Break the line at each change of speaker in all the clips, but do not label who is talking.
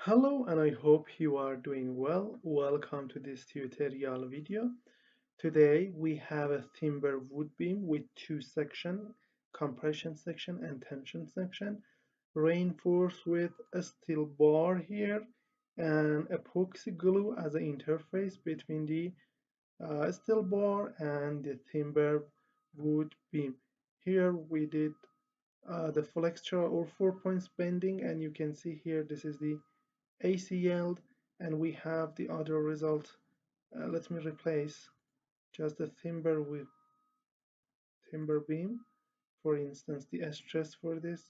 Hello, and I hope you are doing well. Welcome to this tutorial video. Today we have a timber wood beam with two sections, compression section and tension section, reinforced with a steel bar here and epoxy glue as an interface between the steel bar and the timber wood beam. Here we did the flexural or 4 points bending, and you can see here this is the AC yield, and we have the other result. Let me replace just the timber with timber beam. For instance, the stress for this,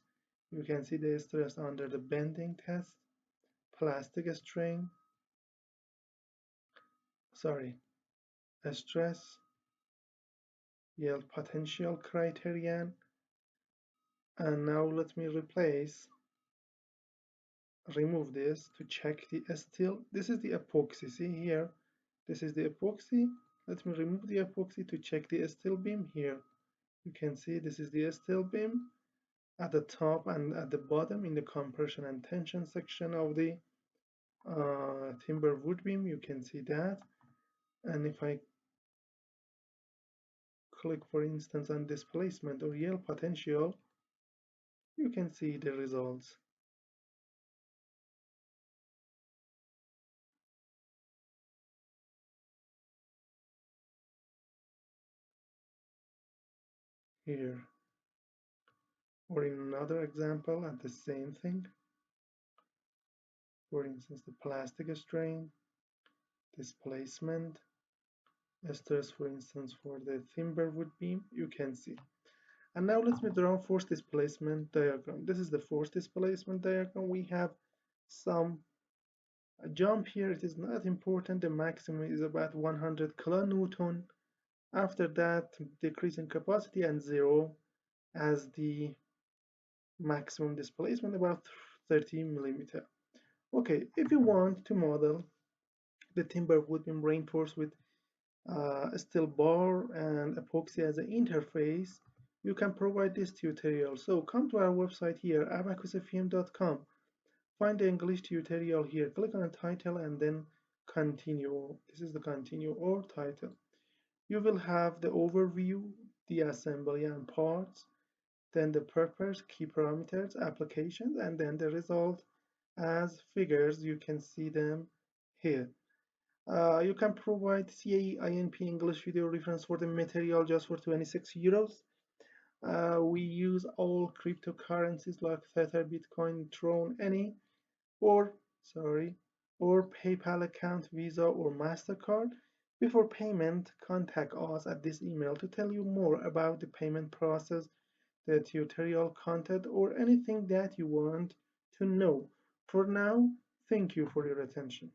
you can see the stress under the bending test, plastic strain, sorry, stress, yield potential criterion. And now let me remove this to check the steel. This is the epoxy. See here, this is the epoxy. Let me remove the epoxy to check the steel beam here. You can see this is the steel beam at the top and at the bottom in the compression and tension section of the timber wood beam. You can see that. And if I click, for instance, on displacement or yield potential, you can see the results here. Or in another example, at the same thing. For instance, the plastic strain, displacement, stress, for instance, for the timber wood beam, you can see. And now let me draw force displacement diagram. This is the force displacement diagram. We have some jump here. It is not important. The maximum is about 100 kilonewton. After that, decrease in capacity and zero as the maximum displacement, about 30 millimeter. Okay, if you want to model the timber wood beam reinforced with a steel bar and epoxy as an interface, you can provide this tutorial. So come to our website here, abaqusfm.com. Find the English tutorial here. Click on the title and then continue. This is the continue or title. You will have the overview, the assembly and parts, then the purpose, key parameters, applications, and then the result as figures. You can see them here. You can provide CAE INP English video reference for the material just for 26 euros. We use all cryptocurrencies like Tether, Bitcoin, Tron, any, or sorry, or PayPal account, Visa, or MasterCard. Before payment, contact us at this email to tell you more about the payment process, the tutorial content, or anything that you want to know. For now, thank you for your attention.